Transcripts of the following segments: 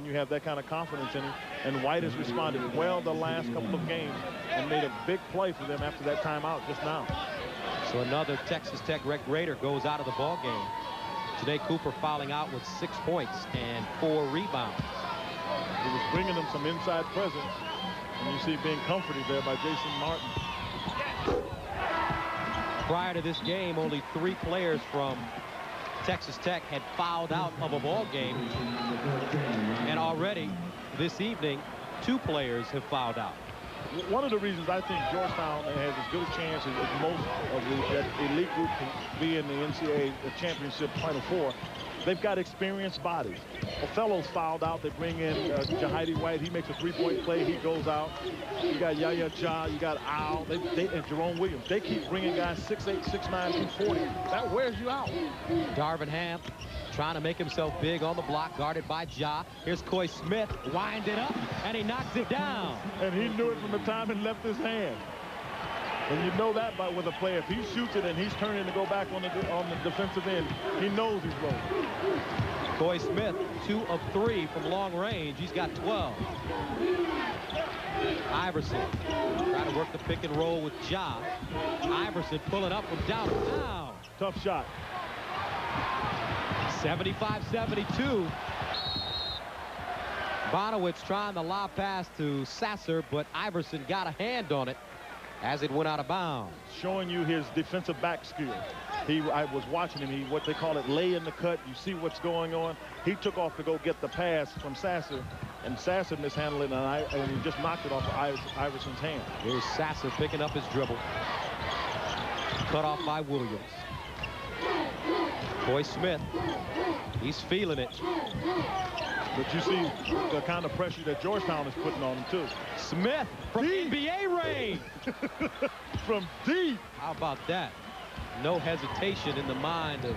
when you have that kind of confidence in him. And White has responded well the last couple of games and made a big play for them after that timeout just now. So another Texas Tech Raider goes out of the ball game. Janae Cooper fouling out with 6 points and 4 rebounds. He was bringing them some inside presence, and you see being comforted there by Jason Martin. Prior to this game, only 3 players from Texas Tech had fouled out of a ball game, and already this evening 2 players have fouled out. One of the reasons I think Georgetown has as good a chance as most of that elite group to be in the NCAA championship Final Four, they've got experienced bodies. Othello's fouled out. They bring in Jahidi White. He makes a 3-point play. He goes out. You got Yaya Ja. You got Al. And Jerome Williams. They keep bringing guys 6'8", 6'9", 240. That wears you out. Darvin Ham trying to make himself big on the block, guarded by Ja. Here's Coy Smith, winding up, and he knocks it down. And he knew it from the time it left his hand. And you know that with a player. If he shoots it and he's turning to go back on the defensive end, he knows he's rolling. Coy Smith, 2 of 3 from long range. He's got 12. Iverson trying to work the pick and roll with Ja. Iverson pulling up from downtown. Tough shot. 75-72. Bonowitz trying the lob pass to Sasser, but Iverson got a hand on it as it went out of bounds. Showing you his defensive back skill. I was watching him. What they call it, lay in the cut. You see what's going on. He took off to go get the pass from Sasser, and Sasser mishandled it, and he just knocked it off of Iverson's hand. Here's Sasser picking up his dribble. Cut off by Williams. Coy Smith, he's feeling it. But you see the kind of pressure that Georgetown is putting on him, too. Smith from NBA range. From deep. How about that? No hesitation in the mind of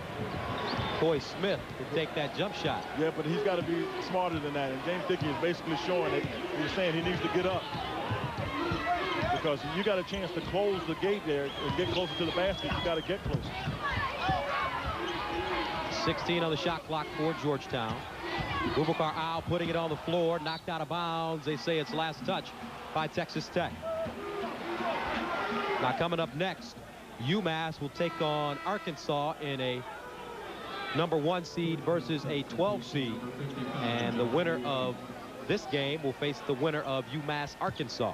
Coy Smith to take that jump shot. Yeah, but he's got to be smarter than that. And James Dickey is basically showing it. He's saying he needs to get up. Because you got a chance to close the gate there and get closer to the basket. You got to get closer. 16 on the shot clock for Georgetown. Boubacar Al putting it on the floor, knocked out of bounds. They say it's last touch by Texas Tech. Now coming up next, UMass will take on Arkansas in a #1 seed versus a 12 seed. And the winner of this game will face the winner of UMass Arkansas.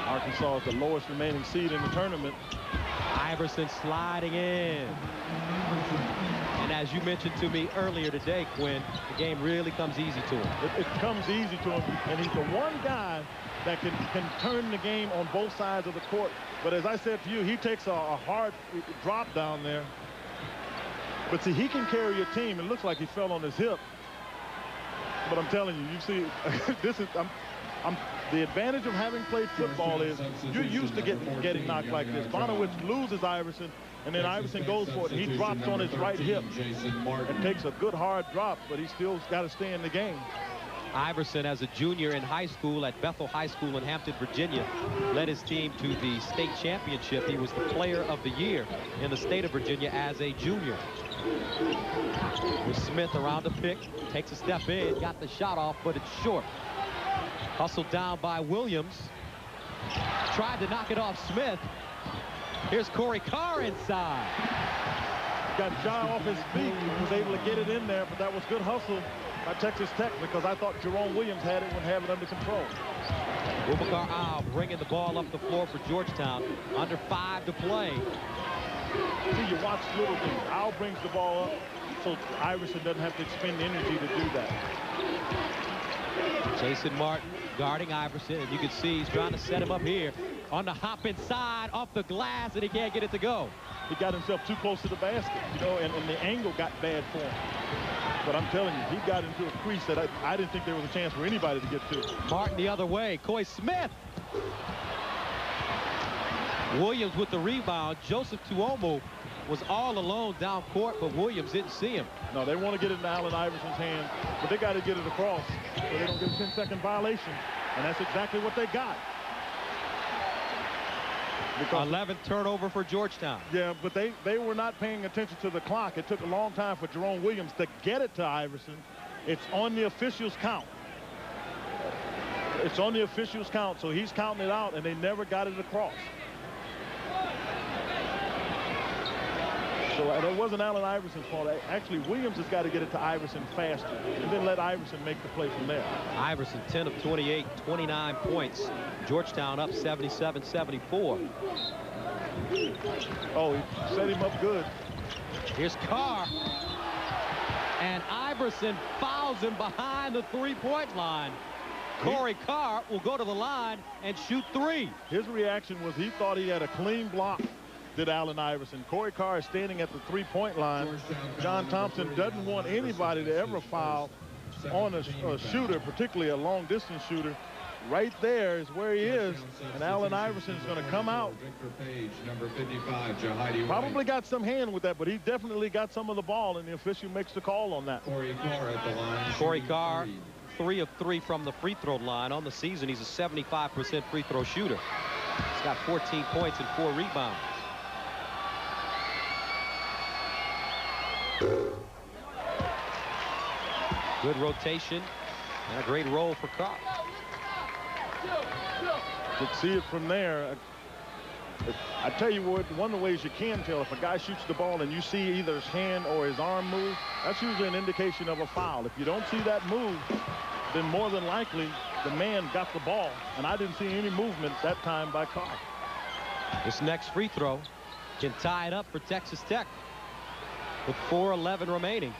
Arkansas is the lowest remaining seed in the tournament. Iverson sliding in. And as you mentioned to me earlier today, Quinn, the game really comes easy to him. It comes easy to him, and he's the one guy that can turn the game on both sides of the court. But as I said to you, he takes a hard drop down there. But see, he can carry a team. It looks like he fell on his hip. But I'm telling you, you see, this is the advantage of having played football is you're used to getting knocked like this. Bonowitz loses Iverson, and then Iverson goes for it. He drops on his right hip and takes a good hard drop, but he still got to stay in the game. Iverson, as a junior in high school at Bethel High School in Hampton, Virginia, led his team to the state championship. He was the player of the year in the state of Virginia as a junior. With Smith around the pick, takes a step in, got the shot off, but it's short. Hustled down by Williams. Tried to knock it off Smith. Here's Corey Carr inside. Got Ja off his feet. He was able to get it in there, but that was good hustle by Texas Tech because I thought Jerome Williams had it and have it under control. Boubacar Al bringing the ball up the floor for Georgetown. Under 5 to play. See, you watch little things. Al brings the ball up so Iverson doesn't have to expend energy to do that. Jason Martin guarding Iverson, and you can see he's trying to set him up here on the hop inside off the glass, and he can't get it to go. He got himself too close to the basket, you know, and the angle got bad for him. But I'm telling you, he got into a crease that I didn't think there was a chance for anybody to get to. Martin the other way. Coy Smith. Williams with the rebound. Joseph Tuomo was all alone down court, but Williams didn't see him. No, they want to get it in Allen Iverson's hand, but they got to get it across so they don't get a 10-second violation. And that's exactly what they got. Because 11th turnover for Georgetown. Yeah, but they were not paying attention to the clock. It took a long time for Jerome Williams to get it to Iverson. It's on the officials' count. It's on the officials' count, so he's counting it out, and they never got it across. So it wasn't Allen Iverson's fault. Actually, Williams has got to get it to Iverson faster, and then let Iverson make the play from there. Iverson, 10 of 28, 29 points. Georgetown up 77-74. Oh, he set him up good. Here's Carr. And Iverson fouls him behind the three-point line. Corey Carr will go to the line and shoot three. His reaction was he thought he had a clean block, did Allen Iverson. Corey Carr is standing at the three-point line. John Thompson doesn't want anybody to ever foul on a shooter, particularly a long-distance shooter. Right there is where he is, and Allen Iverson is going to come out. Probably got some hand with that, but he definitely got some of the ball, and the official makes the call on that. Corey Carr at the line. Corey Carr, 3 of 3 from the free throw line. On the season, he's a 75% free throw shooter. He's got 14 points and 4 rebounds. Good rotation and a great roll for Carr. To see it from there, I tell you what, one of the ways you can tell if a guy shoots the ball and you see either his hand or his arm move, that's usually an indication of a foul. If you don't see that move, then more than likely the man got the ball, and I didn't see any movement that time by Carr. This next free throw can tie it up for Texas Tech with 4:11 remaining.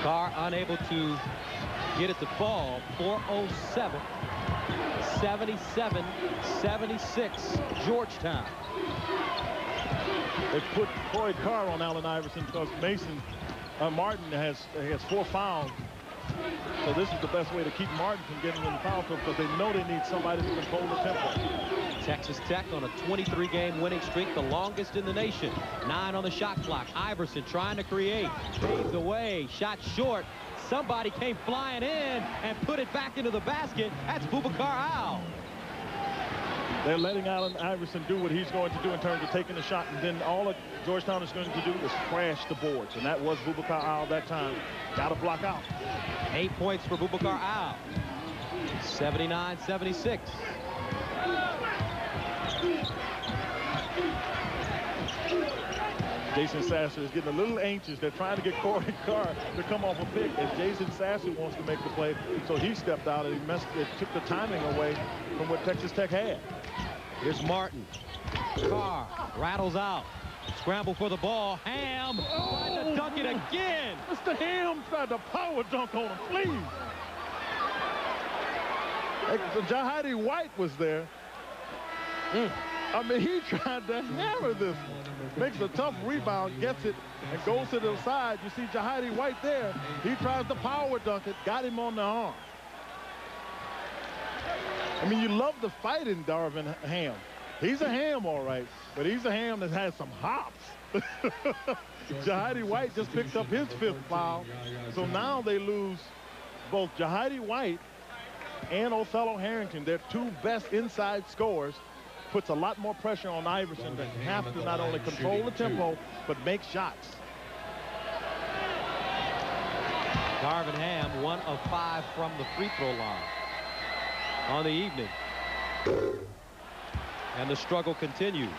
Carr unable to get it to fall. 4:07. 77-76 Georgetown. They put Corey Carr on Allen Iverson because Martin has 4 fouls. So this is the best way to keep Martin from getting in the foul trouble, because they know they need somebody to control the tempo. Texas Tech on a 23-game winning streak, the longest in the nation. 9 on the shot clock. Iverson trying to create. Fades away. Shot short. Somebody came flying in and put it back into the basket. That's Boubacar Al. They're letting Allen Iverson do what he's going to do in terms of taking the shot, and then all that Georgetown is going to do is crash the boards, and that was Boubacar Al that time. Got to block out. 8 points for Boubacar Al. 79-76. Jason Sasser is getting a little anxious. They're trying to get Corey Carr to come off a pick, and Jason Sasser wants to make the play, so he stepped out and it took the timing away from what Texas Tech had. Here's Martin. Carr rattles out. Scramble for the ball. Ham tried to dunk it again. Mr. Ham tried to power dunk on him, please. Jahidi White was there. I mean, he tried to hammer this one. Makes a tough rebound, gets it, and goes to the side. You see Jahidi White there. He tries to power dunk it, got him on the arm. I mean, you love the fight in Darvin Ham. He's a ham, all right, but he's a ham that has some hops. Jahidi White just picked up his 5th foul. So now they lose both Jahidi White and Othello Harrington. Their 2 best inside scorers. Puts a lot more pressure on Iverson to have to not only control the tempo, but make shots. Darvin Ham, 1 of 5 from the free throw line on the evening. And the struggle continues.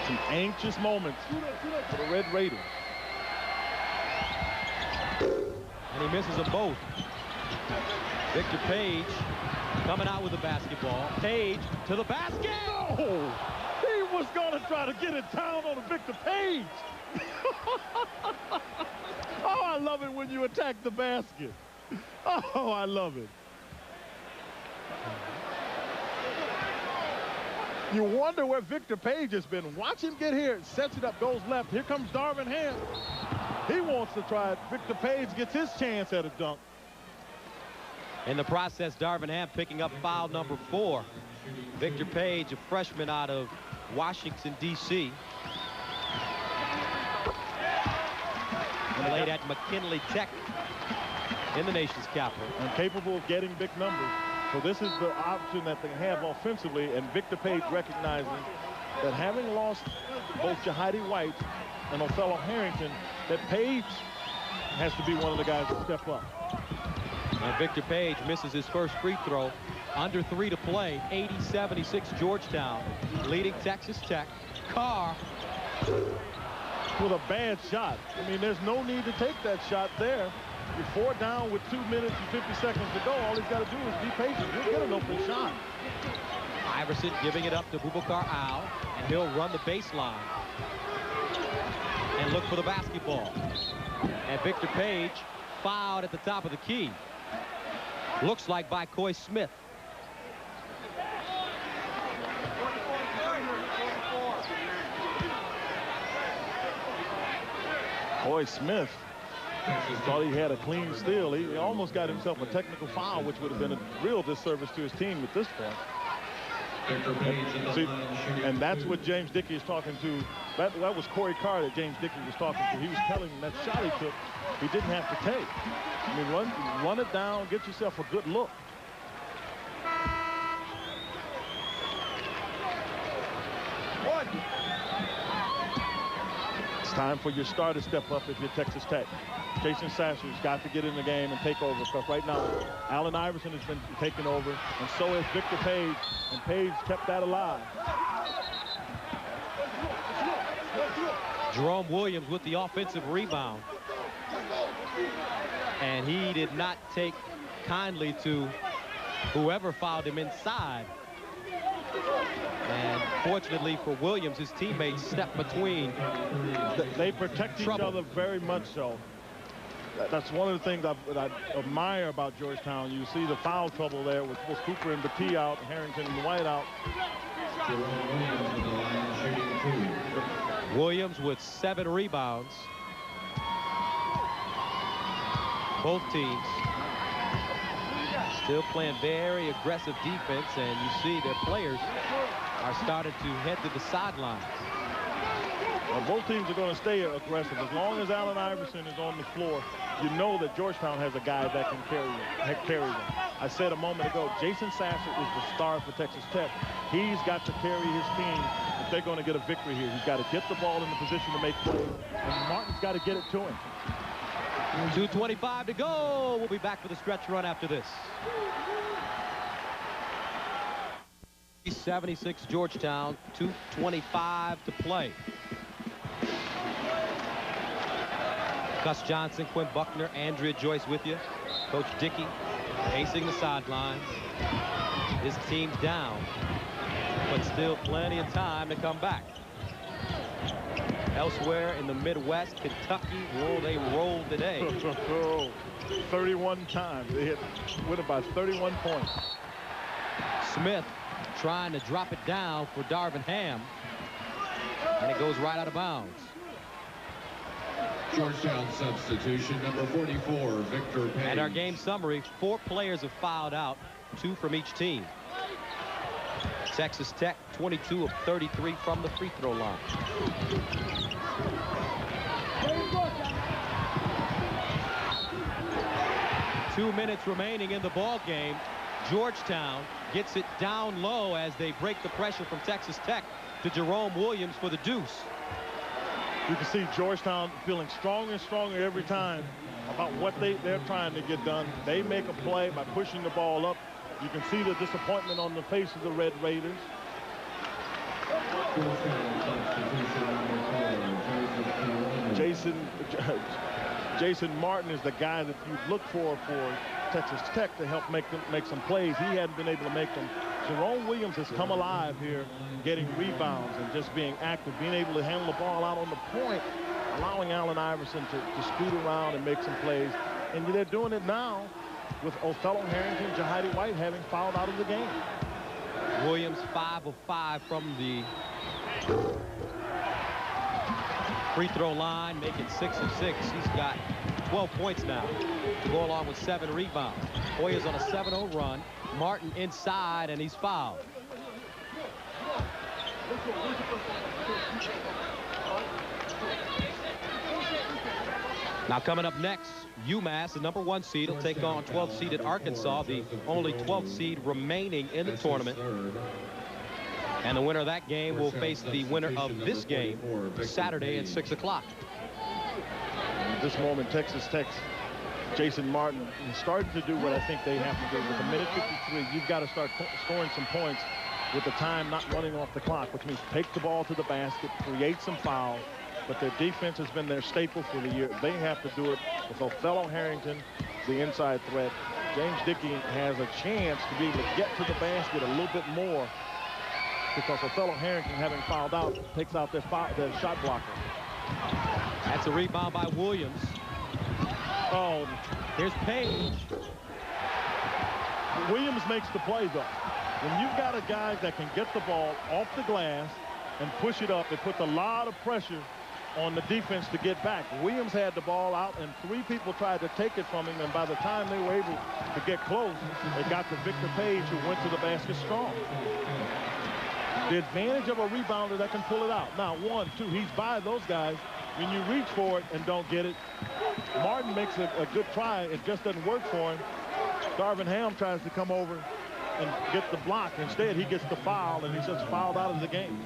Some anxious moments for the Red Raiders. And he misses them both. Victor Page coming out with the basketball. Page to the basket. No! He was going to try to get it down on Victor Page. Oh, I love it when you attack the basket. Oh, I love it. You wonder where Victor Page has been. Watch him get here. Sets it up, goes left. Here comes Darvin Ham. He wants to try it. Victor Page gets his chance at a dunk. In the process, Darvin Ham picking up foul number 4. Victor Page, a freshman out of Washington, D.C. Played at McKinley Tech in the nation's capital. And capable of getting big numbers. So this is the option that they have offensively, and Victor Page recognizing that having lost both Jahidi White and Othello Harrington, that Page has to be one of the guys to step up. And Victor Page misses his first free throw. Under 3 to play. 80-76 Georgetown leading Texas Tech. Carr with a bad shot. I mean, there's no need to take that shot there. You're 4 down with 2 minutes and 50 seconds to go. All he's got to do is be patient. He'll get an open shot. Iverson giving it up to Boubacar Al, and he'll run the baseline and look for the basketball. And Victor Page fouled at the top of the key. Looks like by Coy Smith. Coy Smith thought he had a clean steal. He almost got himself a technical foul, which would have been a real disservice to his team at this point. And that's what James Dickey is talking to. That was Corey Carr that James Dickey was talking to. He was telling him that shot he took, he didn't have to take. I mean, run it down, get yourself a good look. It's time for your star to step up if you're Texas Tech. Jason Sasser's got to get in the game and take over, because right now Allen Iverson has been taken over, and so has Victor Page, and Page kept that alive. Jerome Williams with the offensive rebound, and he did not take kindly to whoever fouled him inside. And fortunately for Williams, his teammates stepped between. They protect each other very much so. That's one of the things that I admire about Georgetown. You see the foul trouble there with Cooper and Battie out, Harrington and White out. Williams with 7 rebounds. Both teams still playing very aggressive defense, and you see their players are starting to head to the sidelines. Well, both teams are going to stay aggressive. As long as Allen Iverson is on the floor, you know that Georgetown has a guy that can carry them. I said a moment ago, Jason Sasser is the star for Texas Tech. He's got to carry his team if they're going to get a victory here. He's got to get the ball in the position to make plays, and Martin's got to get it to him. 2:25 to go. We'll be back for the stretch run after this. 76 Georgetown, 2:25 to play. Gus Johnson, Quinn Buckner, Andrea Joyce with you. Coach Dickey pacing the sidelines. His team's down, but still plenty of time to come back. Elsewhere in the Midwest, Kentucky, they rolled today. 31 times. They went about 31 points. Smith trying to drop it down for Darvin Ham, and it goes right out of bounds. Georgetown substitution, number 44, Victor Page. And our game summary, 4 players have fouled out, 2 from each team. Texas Tech, 22 of 33 from the free throw line. Two minutes remaining in the ball game. Georgetown gets it down low as they break the pressure from Texas Tech to Jerome Williams for the deuce. You can see Georgetown feeling stronger and stronger every time about what they're trying to get done. They make a play by pushing the ball up. You can see the disappointment on the face of the Red Raiders. Jason Martin is the guy that you look for Texas Tech to help make some plays. He hadn't been able to make them. Jerome Williams has come alive here, getting rebounds and just being active, being able to handle the ball out on the point, allowing Allen Iverson to scoot around and make some plays. And they're doing it now with Othello Harrington, Jahidi White having fouled out of the game. Williams 5 of 5 from the free throw line, making 6 of 6. He's got 12 points now to go along with 7 rebounds. Hoyer's on a 7-0 run. Martin inside, and he's fouled. Now coming up next, UMass, the #1 seed, will take on 12th seeded Arkansas, the only 12th seed remaining in the tournament. And the winner of that game will face the winner of this game Saturday at 6 o'clock. At this moment, Texas Tech's Jason Martin is starting to do what I think they have to do. With a minute 53, you've got to start scoring some points with the time not running off the clock, which means take the ball to the basket, create some fouls. But their defense has been their staple for the year. They have to do it with Othello Harrington, the inside threat. James Dickey has a chance to be able to get to the basket a little bit more because Othello Harrington, having fouled out, takes out their shot blocker. That's a rebound by Williams. Oh, here's Page. Williams makes the play, though. When you've got a guy that can get the ball off the glass and push it up, it puts a lot of pressure on the defense to get back. Williams had the ball out, and 3 people tried to take it from him, and by the time they were able to get close, they got to Victor Page, who went to the basket strong. The advantage of a rebounder that can pull it out. Now, 1, 2, he's by those guys. When you reach for it and don't get it, Martin makes a good try. It just doesn't work for him. Darvin Ham tries to come over and get the block. Instead, he gets the foul, and he's just fouled out of the game.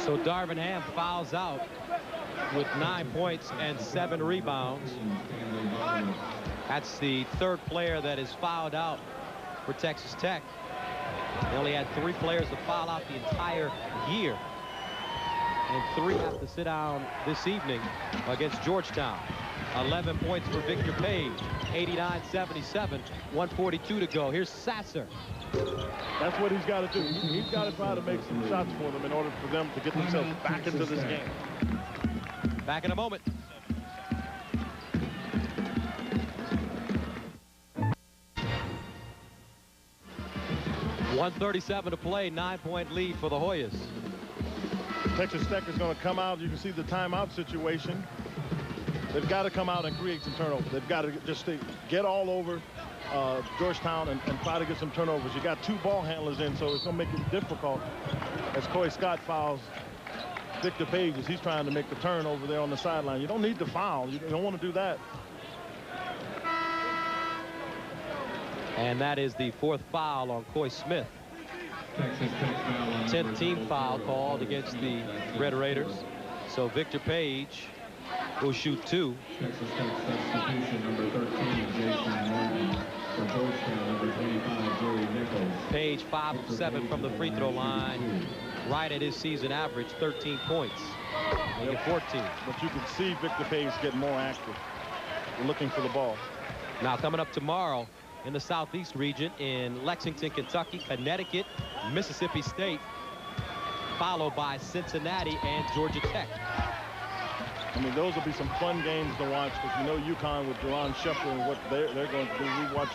So Darvin Ham fouls out with 9 points and 7 rebounds. That's the 3rd player that is fouled out for Texas Tech. They only had 3 players to foul out the entire year. And 3 have to sit down this evening against Georgetown. 11 points for Victor Page. 89-77. 1:42 to go. Here's Sasser. That's what he's got to do. He's got to try to make some shots for them in order for them to get themselves back into this game. Back in a moment. .137 to play, 9-point lead for the Hoyas. Texas Tech is going to come out. You can see the timeout situation. They've got to come out and create some turnovers. They've got to just get all over Georgetown and try to get some turnovers. You got 2 ball handlers in, so it's going to make it difficult as Coy Scott fouls Victor Page as he's trying to make the turn over there on the sideline. You don't need to foul. You don't want to do that. And that is the 4th foul on Coy Smith. 10th team foul called against the Red Raiders. So Victor Page will shoot 2. Texas Tech substitution number 13, Jason Martin. For Georgetown, number 25, Jerry Nichols. Page 5 of 7 from the free throw line. Right at his season average, 13 points. Make it 14. But you can see Victor Page get more active, looking for the ball. Now coming up tomorrow in the Southeast region in Lexington, Kentucky, Connecticut, Mississippi State, followed by Cincinnati and Georgia Tech. I mean, those will be some fun games to watch because you know UConn with Duron Sheffer and what they're going to do. We watch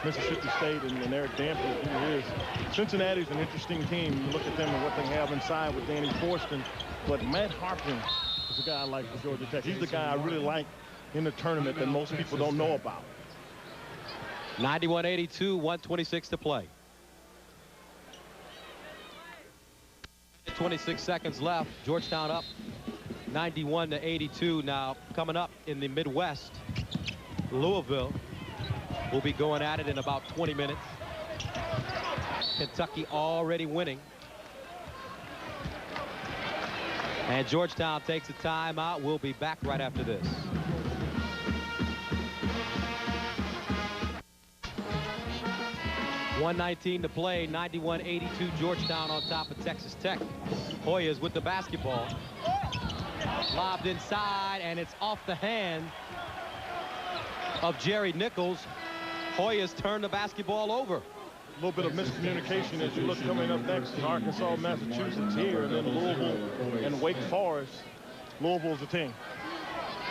Mississippi State and Eric Danforth. Cincinnati's an interesting team. You look at them and what they have inside with Danny Forston. But Matt Harpin is a guy I like for Georgia Tech. He's the guy I really like in the tournament that most people don't know about. 91-82, 1:26 to play. 26 seconds left. Georgetown up 91-82. Now coming up in the Midwest, Louisville will be going at it in about 20 minutes. Kentucky already winning. And Georgetown takes a timeout. We'll be back right after this. .119 to play, 91-82 Georgetown on top of Texas Tech. Hoyas with the basketball. Lobbed inside, and it's off the hand of Jerry Nichols. Hoyas turn the basketball over. A little bit of miscommunication as you look coming up next. Arkansas, Massachusetts here, and then Louisville and Wake Forest. Louisville's the team.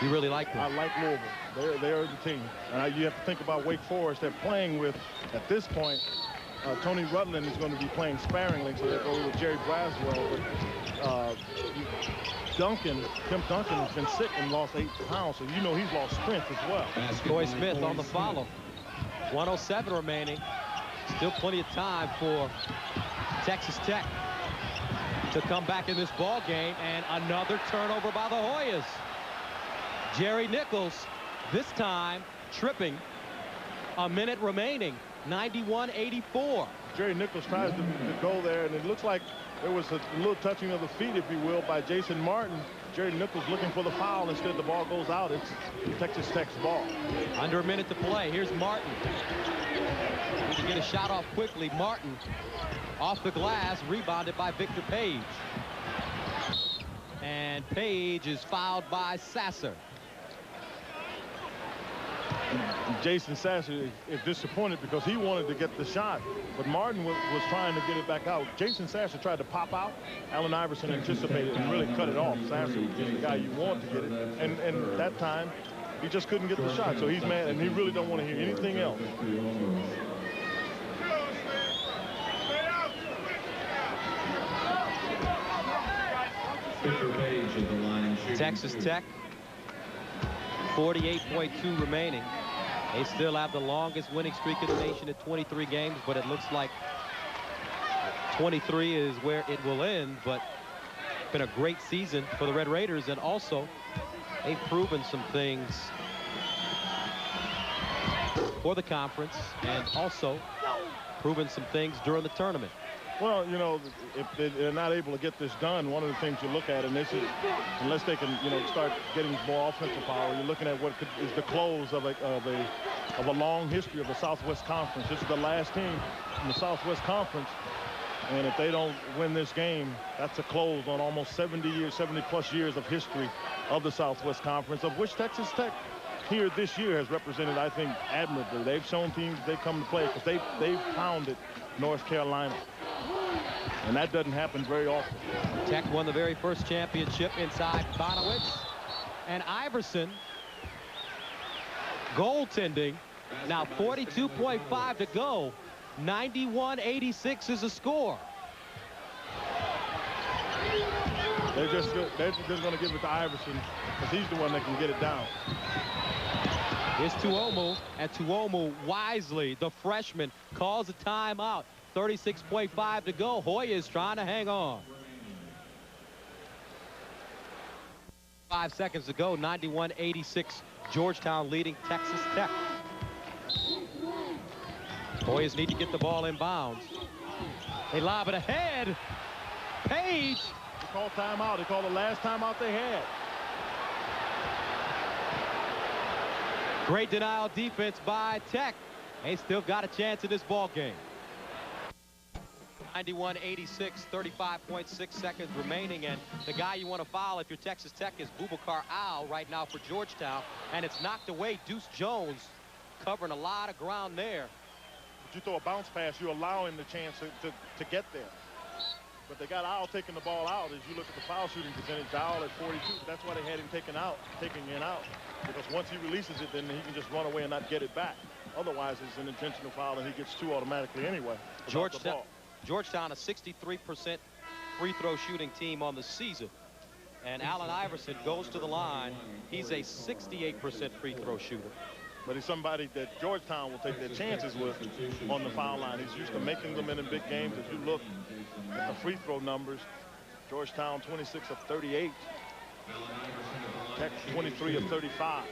You really like them? I like Louisville. They're the team. And you have to think about Wake Forest. They're playing with, at this point, Tony Rutland is going to be playing sparingly, so they'll go with Jerry Braswell. But Tim Duncan has been sick and lost 8 pounds, so you know he's lost strength as well. Coy Smith on the follow. 1:07 remaining. Still plenty of time for Texas Tech. to come back in this ball game, and another turnover by the Hoyas. Jerry Nichols, this time tripping. A minute remaining. 91-84. Jerry Nichols tries to go there, and it looks like there was a little touching of the feet, if you will, by Jason Martin. Jerry Nichols looking for the foul. Instead, the ball goes out. It's Texas Tech's ball. Under a minute to play. Here's Martin. Need to get a shot off quickly. Martin off the glass, rebounded by Victor Page. And Page is fouled by Sasser. Jason Sasser is disappointed because he wanted to get the shot, but Martin was trying to get it back out. Jason Sasser tried to pop out. Allen Iverson anticipated and really cut it off. Sasser is the guy you want to get it, and that time he just couldn't get the shot, so he's mad, and he really don't want to hear anything else. Texas Tech, 48.2 remaining. They still have the longest winning streak in the nation at 23 games, but it looks like 23 is where it will end. But it's been a great season for the Red Raiders, and also they've proven some things for the conference and also proven some things during the tournament. Well, you know, if they're not able to get this done, one of the things you look at, and this is, unless they can, you know, start getting more offensive power, you're looking at what is the close of a long history of the Southwest Conference. This is the last team in the Southwest Conference, and if they don't win this game, that's a close on almost 70-plus years of history of the Southwest Conference, of which Texas Tech here this year has represented, I think, admirably. They've shown teams they come to play because they've pounded North Carolina. And that doesn't happen very often. Tech won the very first championship inside Bonowitz. And Iverson goaltending. Now 42.5 to go. 91-86 is the score. They're just going to give it to Iverson because he's the one that can get it down. Here's Tuomo, and Tuomo wisely, the freshman, calls a timeout. 36.5 to go. Hoya is trying to hang on. 5 seconds to go. 91-86. Georgetown leading Texas Tech. Hoyas need to get the ball in bounds. They lob it ahead. Page. They called timeout. They called the last timeout they had. Great denial defense by Tech. They still got a chance in this ball game. 91-86, 35.6 seconds remaining, and the guy you want to foul if you're Texas Tech is Boubacar Al right now for Georgetown, and it's knocked away. Deuce Jones covering a lot of ground there. But you throw a bounce pass, you allow him the chance to get there. But they got Al taking the ball out. As you look at the foul shooting percentage, Al at 42. That's why they had him taking it out, because once he releases it, then he can just run away and not get it back. Otherwise, it's an intentional foul, and he gets two automatically anyway. Georgetown, a 63% free throw shooting team on the season. And Allen Iverson goes to the line. He's a 68% free throw shooter. But he's somebody that Georgetown will take their chances with on the foul line. He's used to making them in big games. If you look at the free throw numbers, Georgetown 26 of 38. Tech 23 of 35.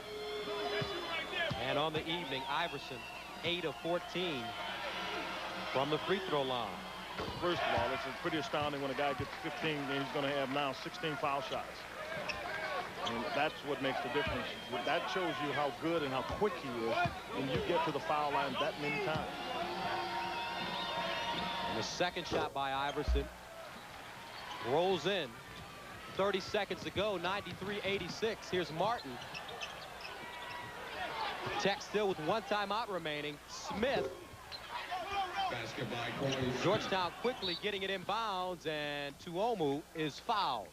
And on the evening, Iverson 8 of 14 from the free throw line. First of all, it's pretty astounding when a guy gets 15 and he's going to have now 16 foul shots. And that's what makes the difference. That shows you how good and how quick he is when you get to the foul line that many times. And the second shot by Iverson rolls in. 30 seconds to go. 93-86. Here's Martin. Tech still with one timeout remaining. Smith. Georgetown quickly getting it in bounds, and Tuomo is fouled.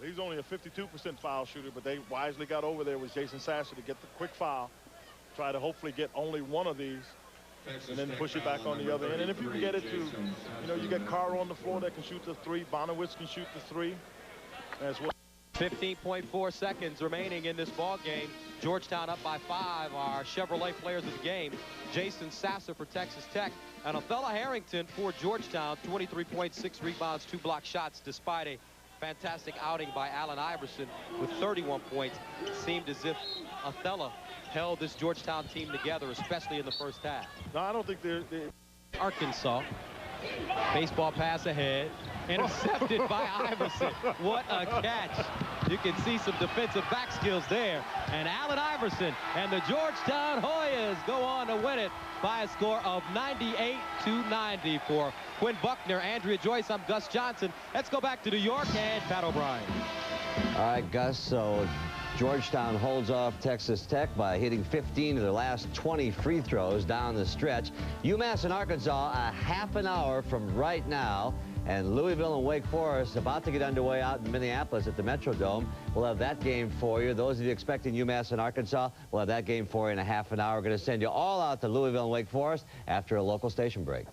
He's only a 52% foul shooter, but they wisely got over there with Jason Sasser to get the quick foul. Try to hopefully get only one of these and then push it back on the other end. And if you can get it to, you know, you get Carr on the floor that can shoot the three. Bonowitz can shoot the three as well. 15.4 seconds remaining in this ball game. Georgetown up by 5. Our Chevrolet players of the game: Jason Sasser for Texas Tech, and Othello Harrington for Georgetown. 23 points, 6 rebounds, 2 block shots, despite a fantastic outing by Allen Iverson with 31 points. It seemed as if Othello held this Georgetown team together, especially in the first half. No, I don't think they're... Arkansas. Baseball pass ahead. Intercepted by Iverson. What a catch. You can see some defensive back skills there. And Allen Iverson and the Georgetown Hoyas go on to win it by a score of 98-90 for Quinn Buckner, Andrea Joyce. I'm Gus Johnson. Let's go back to New York and Pat O'Brien. All right, Gus, so Georgetown holds off Texas Tech by hitting 15 of their last 20 free throws down the stretch. UMass and Arkansas a half an hour from right now. And Louisville and Wake Forest about to get underway out in Minneapolis at the Metrodome. We'll have that game for you. Those of you expecting UMass and Arkansas, we'll have that game for you in a half an hour. We're going to send you all out to Louisville and Wake Forest after a local station break.